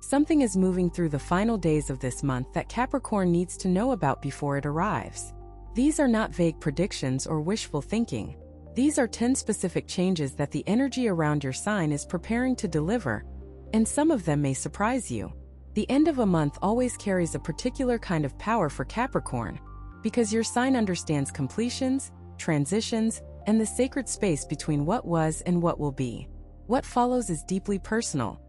Something is moving through the final days of this month that Capricorn needs to know about before it arrives. These are not vague predictions or wishful thinking. These are 10 specific changes that the energy around your sign is preparing to deliver, and some of them may surprise you. The end of a month always carries a particular kind of power for Capricorn, because your sign understands completions, transitions, and the sacred space between what was and what will be. What follows is deeply personal,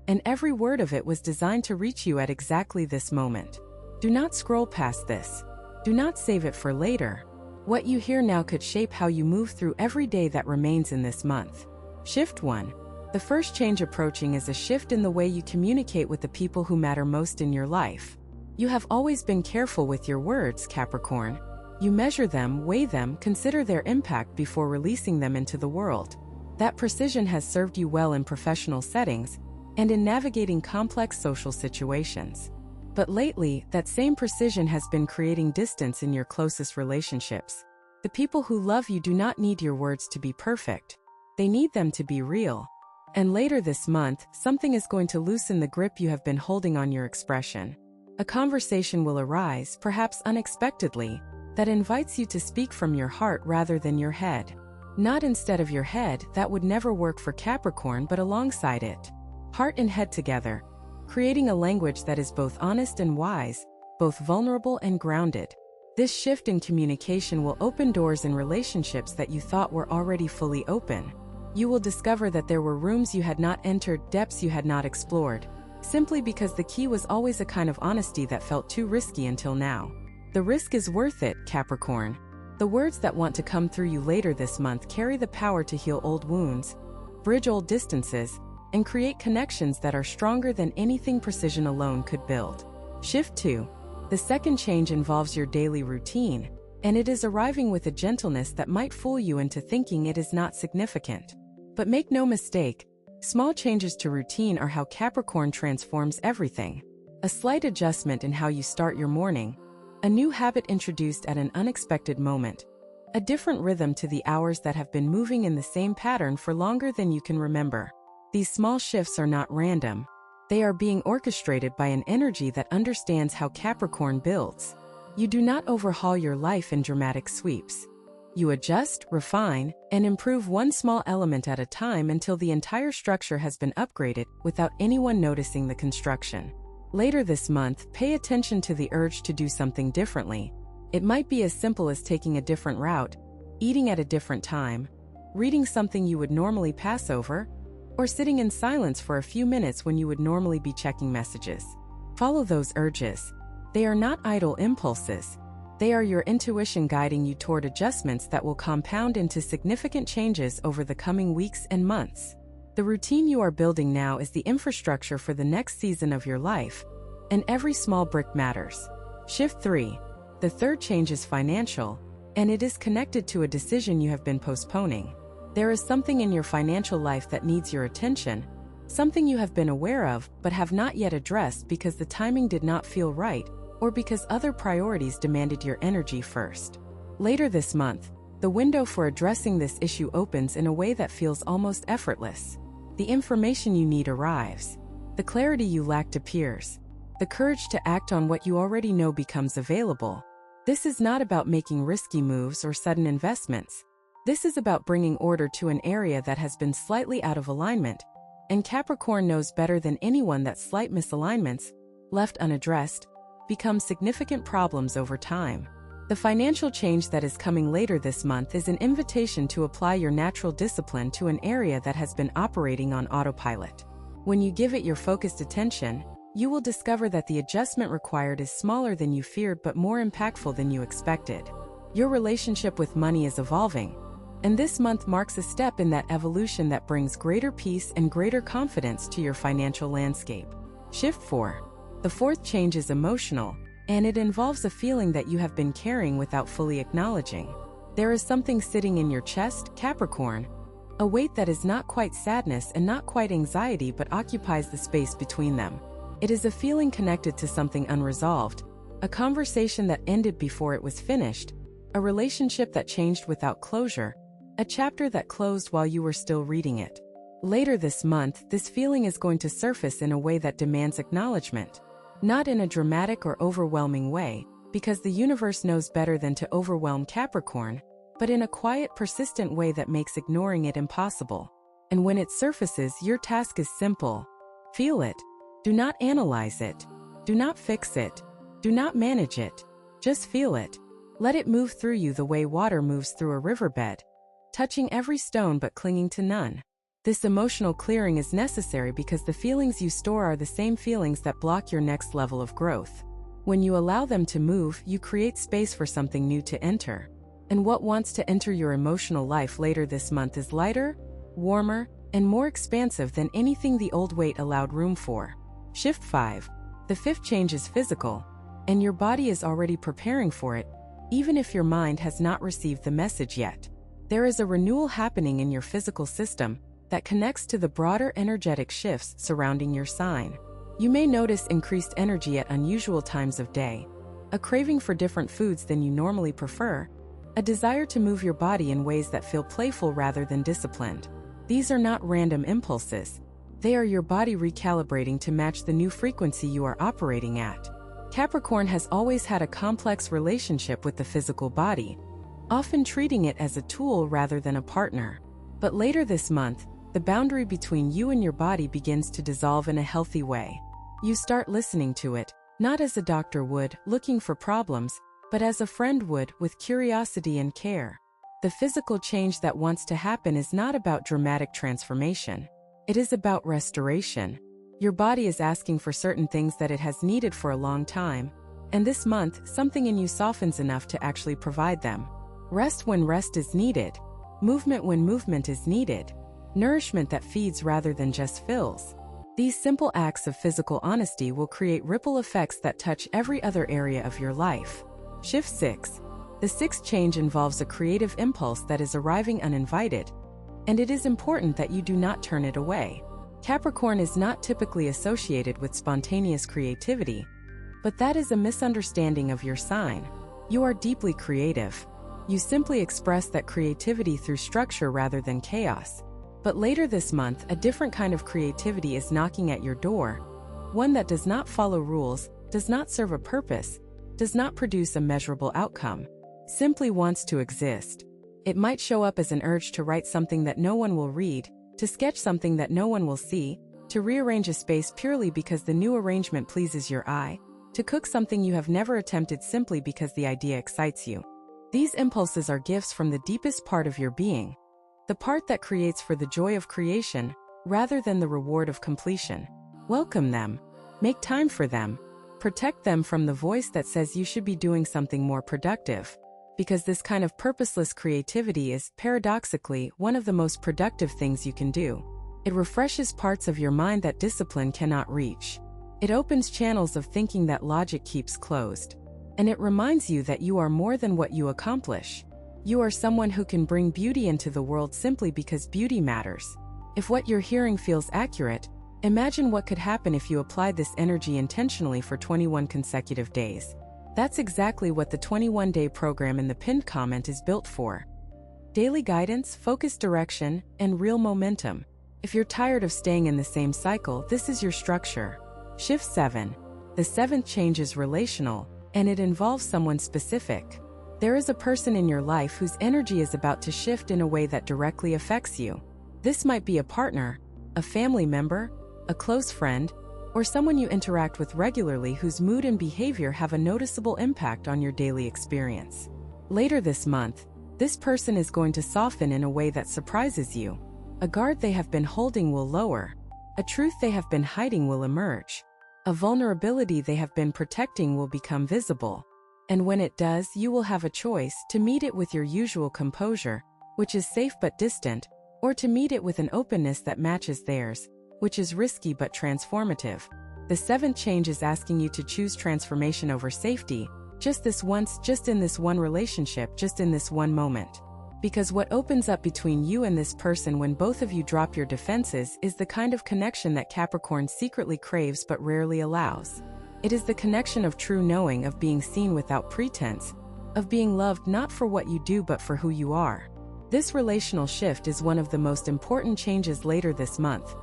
and every word of it was designed to reach you at exactly this moment. Do not scroll past this. Do not save it for later. What you hear now could shape how you move through every day that remains in this month. Shift 1. The first change approaching is a shift in the way you communicate with the people who matter most in your life. You have always been careful with your words, Capricorn. You measure them, weigh them, consider their impact before releasing them into the world. That precision has served you well in professional settings and in navigating complex social situations. But lately, that same precision has been creating distance in your closest relationships. The people who love you do not need your words to be perfect. They need them to be real. And later this month, something is going to loosen the grip you have been holding on your expression. A conversation will arise, perhaps unexpectedly, that invites you to speak from your heart rather than your head. Not instead of your head, that would never work for Capricorn, but alongside it. Heart and head together, creating a language that is both honest and wise, both vulnerable and grounded. This shift in communication will open doors in relationships that you thought were already fully open. You will discover that there were rooms you had not entered, depths you had not explored, simply because the key was always a kind of honesty that felt too risky until now. The risk is worth it, Capricorn. The words that want to come through you later this month carry the power to heal old wounds, bridge old distances, and create connections that are stronger than anything precision alone could build. Shift 2. The second change involves your daily routine, and it is arriving with a gentleness that might fool you into thinking it is not significant. But make no mistake, small changes to routine are how Capricorn transforms everything. A slight adjustment in how you start your morning, a new habit introduced at an unexpected moment, a different rhythm to the hours that have been moving in the same pattern for longer than you can remember. These small shifts are not random. They are being orchestrated by an energy that understands how Capricorn builds. You do not overhaul your life in dramatic sweeps. You adjust, refine, and improve one small element at a time until the entire structure has been upgraded without anyone noticing the construction. Later this month, pay attention to the urge to do something differently. It might be as simple as taking a different route, eating at a different time, reading something you would normally pass over, or sitting in silence for a few minutes when you would normally be checking messages. Follow those urges. They are not idle impulses. They are your intuition guiding you toward adjustments that will compound into significant changes over the coming weeks and months. The routine you are building now is the infrastructure for the next season of your life, and every small brick matters. Shift 3. The third change is financial, and it is connected to a decision you have been postponing. There is something in your financial life that needs your attention, something you have been aware of but have not yet addressed because the timing did not feel right, or because other priorities demanded your energy first. Later this month, the window for addressing this issue opens in a way that feels almost effortless. The information you need arrives. The clarity you lacked appears. The courage to act on what you already know becomes available. This is not about making risky moves or sudden investments. This is about bringing order to an area that has been slightly out of alignment, and Capricorn knows better than anyone that slight misalignments, left unaddressed, become significant problems over time. The financial change that is coming later this month is an invitation to apply your natural discipline to an area that has been operating on autopilot. When you give it your focused attention, you will discover that the adjustment required is smaller than you feared but more impactful than you expected. Your relationship with money is evolving, and this month marks a step in that evolution that brings greater peace and greater confidence to your financial landscape. Shift 4. The fourth change is emotional, and it involves a feeling that you have been carrying without fully acknowledging. There is something sitting in your chest, Capricorn, a weight that is not quite sadness and not quite anxiety but occupies the space between them. It is a feeling connected to something unresolved, a conversation that ended before it was finished, a relationship that changed without closure, a chapter that closed while you were still reading it. Later this month, this feeling is going to surface in a way that demands acknowledgement. Not in a dramatic or overwhelming way, because the universe knows better than to overwhelm Capricorn, but in a quiet, persistent way that makes ignoring it impossible. And when it surfaces, your task is simple. Feel it. Do not analyze it. Do not fix it. Do not manage it. Just feel it. Let it move through you the way water moves through a riverbed, touching every stone but clinging to none. This emotional clearing is necessary because the feelings you store are the same feelings that block your next level of growth. When you allow them to move, you create space for something new to enter. And what wants to enter your emotional life later this month is lighter, warmer, and more expansive than anything the old weight allowed room for. Shift 5. The fifth change is physical, and your body is already preparing for it, even if your mind has not received the message yet. There is a renewal happening in your physical system that connects to the broader energetic shifts surrounding your sign. You may notice increased energy at unusual times of day, a craving for different foods than you normally prefer, a desire to move your body in ways that feel playful rather than disciplined. These are not random impulses. They are your body recalibrating to match the new frequency you are operating at. Capricorn has always had a complex relationship with the physical body, often treating it as a tool rather than a partner. But later this month, the boundary between you and your body begins to dissolve in a healthy way. You start listening to it, not as a doctor would, looking for problems, but as a friend would, with curiosity and care. The physical change that wants to happen is not about dramatic transformation. It is about restoration. Your body is asking for certain things that it has needed for a long time, and this month, something in you softens enough to actually provide them. Rest when rest is needed. Movement when movement is needed. Nourishment that feeds rather than just fills. These simple acts of physical honesty will create ripple effects that touch every other area of your life. Shift 6. The sixth change involves a creative impulse that is arriving uninvited, and it is important that you do not turn it away. Capricorn is not typically associated with spontaneous creativity, but that is a misunderstanding of your sign. You are deeply creative. You simply express that creativity through structure rather than chaos. But later this month, a different kind of creativity is knocking at your door, one that does not follow rules, does not serve a purpose, does not produce a measurable outcome, simply wants to exist. It might show up as an urge to write something that no one will read, to sketch something that no one will see, to rearrange a space purely because the new arrangement pleases your eye, to cook something you have never attempted simply because the idea excites you. These impulses are gifts from the deepest part of your being, the part that creates for the joy of creation, rather than the reward of completion. Welcome them. Make time for them. Protect them from the voice that says you should be doing something more productive. Because this kind of purposeless creativity is, paradoxically, one of the most productive things you can do. It refreshes parts of your mind that discipline cannot reach. It opens channels of thinking that logic keeps closed. And it reminds you that you are more than what you accomplish. You are someone who can bring beauty into the world simply because beauty matters. If what you're hearing feels accurate, imagine what could happen if you applied this energy intentionally for 21 consecutive days. That's exactly what the 21-day program in the pinned comment is built for. Daily guidance, focused direction, and real momentum. If you're tired of staying in the same cycle, this is your structure. Shift 7. The seventh change is relational, and it involves someone specific. There is a person in your life whose energy is about to shift in a way that directly affects you. This might be a partner, a family member, a close friend, or someone you interact with regularly whose mood and behavior have a noticeable impact on your daily experience. Later this month, this person is going to soften in a way that surprises you. A guard they have been holding will lower. A truth they have been hiding will emerge. A vulnerability they have been protecting will become visible. And when it does, you will have a choice to meet it with your usual composure, which is safe but distant, or to meet it with an openness that matches theirs, which is risky but transformative. The seventh change is asking you to choose transformation over safety, just this once, just in this one relationship, just in this one moment. Because what opens up between you and this person when both of you drop your defenses is the kind of connection that Capricorn secretly craves but rarely allows. It is the connection of true knowing, of being seen without pretense, of being loved not for what you do but for who you are. This relational shift is one of the most important changes later this month,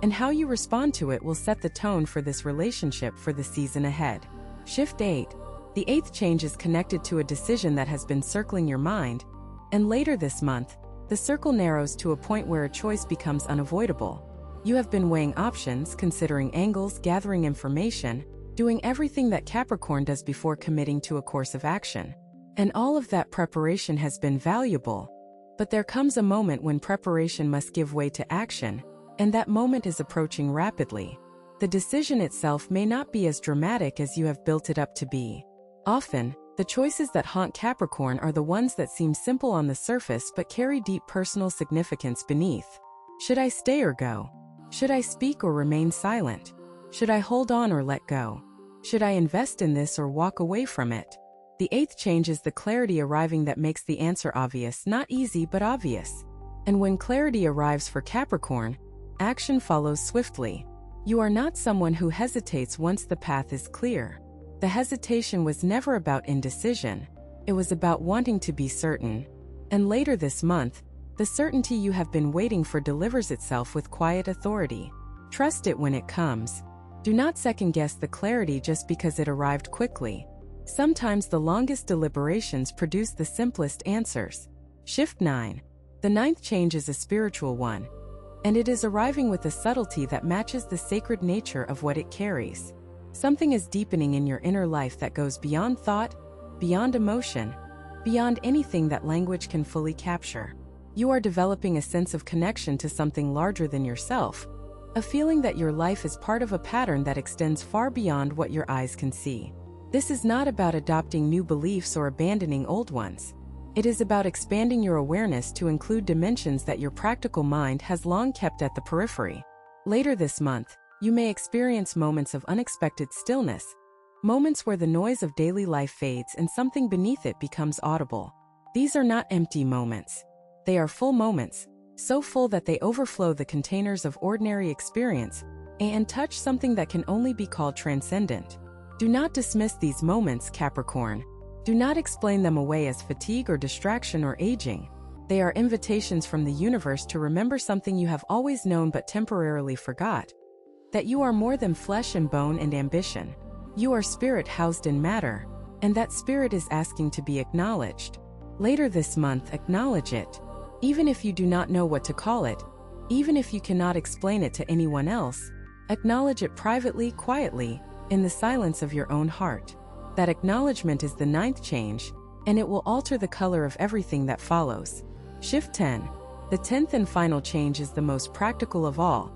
and how you respond to it will set the tone for this relationship for the season ahead. Shift 8. The 8th change is connected to a decision that has been circling your mind, and later this month, the circle narrows to a point where a choice becomes unavoidable. You have been weighing options, considering angles, gathering information, doing everything that Capricorn does before committing to a course of action. And all of that preparation has been valuable. But there comes a moment when preparation must give way to action, and that moment is approaching rapidly. The decision itself may not be as dramatic as you have built it up to be. Often, the choices that haunt Capricorn are the ones that seem simple on the surface but carry deep personal significance beneath. Should I stay or go? Should I speak or remain silent? Should I hold on or let go? Should I invest in this or walk away from it? The 8th change is the clarity arriving that makes the answer obvious, not easy but obvious. And when clarity arrives for Capricorn, action follows swiftly. You are not someone who hesitates once the path is clear. The hesitation was never about indecision. It was about wanting to be certain. And later this month, the certainty you have been waiting for delivers itself with quiet authority. Trust it when it comes. Do not second-guess the clarity just because it arrived quickly. Sometimes the longest deliberations produce the simplest answers. Shift 9. The 9th change is a spiritual one, and it is arriving with a subtlety that matches the sacred nature of what it carries. Something is deepening in your inner life that goes beyond thought, beyond emotion, beyond anything that language can fully capture. You are developing a sense of connection to something larger than yourself, a feeling that your life is part of a pattern that extends far beyond what your eyes can see. This is not about adopting new beliefs or abandoning old ones. It is about expanding your awareness to include dimensions that your practical mind has long kept at the periphery. Later this month, you may experience moments of unexpected stillness, moments where the noise of daily life fades and something beneath it becomes audible. These are not empty moments. They are full moments, so full that they overflow the containers of ordinary experience and touch something that can only be called transcendent. Do not dismiss these moments, Capricorn. Do not explain them away as fatigue or distraction or aging. They are invitations from the universe to remember something you have always known but temporarily forgot. That you are more than flesh and bone and ambition. You are spirit housed in matter, and that spirit is asking to be acknowledged. Later this month, acknowledge it. Even if you do not know what to call it, even if you cannot explain it to anyone else, acknowledge it privately, quietly, in the silence of your own heart. That acknowledgement is the 9th change, and it will alter the color of everything that follows. Shift 10. The 10th and final change is the most practical of all,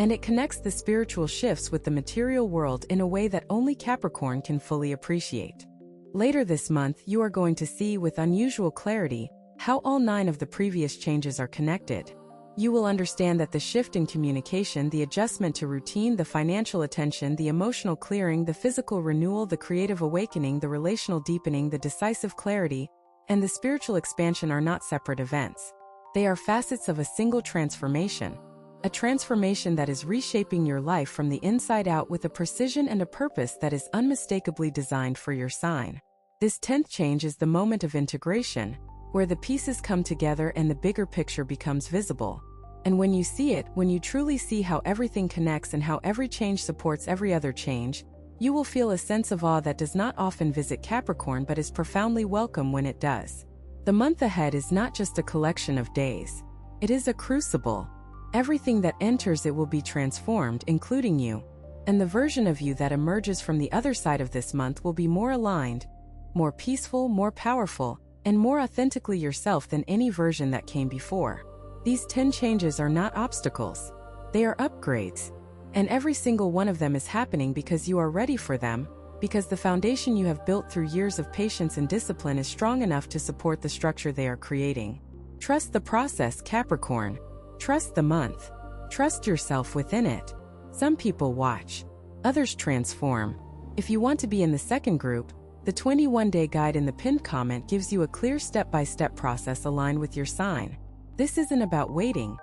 and it connects the spiritual shifts with the material world in a way that only Capricorn can fully appreciate. Later this month, you are going to see with unusual clarity how all 9 of the previous changes are connected. You will understand that the shift in communication, the adjustment to routine, the financial attention, the emotional clearing, the physical renewal, the creative awakening, the relational deepening, the decisive clarity, and the spiritual expansion are not separate events. They are facets of a single transformation. A transformation that is reshaping your life from the inside out with a precision and a purpose that is unmistakably designed for your sign. This 10th change is the moment of integration, where the pieces come together and the bigger picture becomes visible. And when you see it, when you truly see how everything connects and how every change supports every other change, you will feel a sense of awe that does not often visit Capricorn but is profoundly welcome when it does. The month ahead is not just a collection of days. It is a crucible. Everything that enters it will be transformed, including you. And the version of you that emerges from the other side of this month will be more aligned, more peaceful, more powerful, and more authentically yourself than any version that came before. These 10 changes are not obstacles. They are upgrades. And every single one of them is happening because you are ready for them, because the foundation you have built through years of patience and discipline is strong enough to support the structure they are creating. Trust the process, Capricorn. Trust the month. Trust yourself within it. Some people watch. Others transform. If you want to be in the second group, the 21-day guide in the pinned comment gives you a clear step-by-step process aligned with your sign. This isn't about waiting.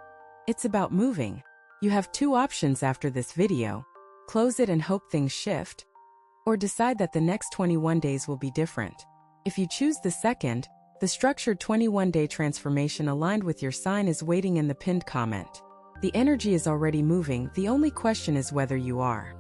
It's about moving. You have 2 options after this video. Close it and hope things shift, or decide that the next 21 days will be different. If you choose the second, The structured 21-day transformation aligned with your sign is waiting in the pinned comment. The energy is already moving, the only question is whether you are.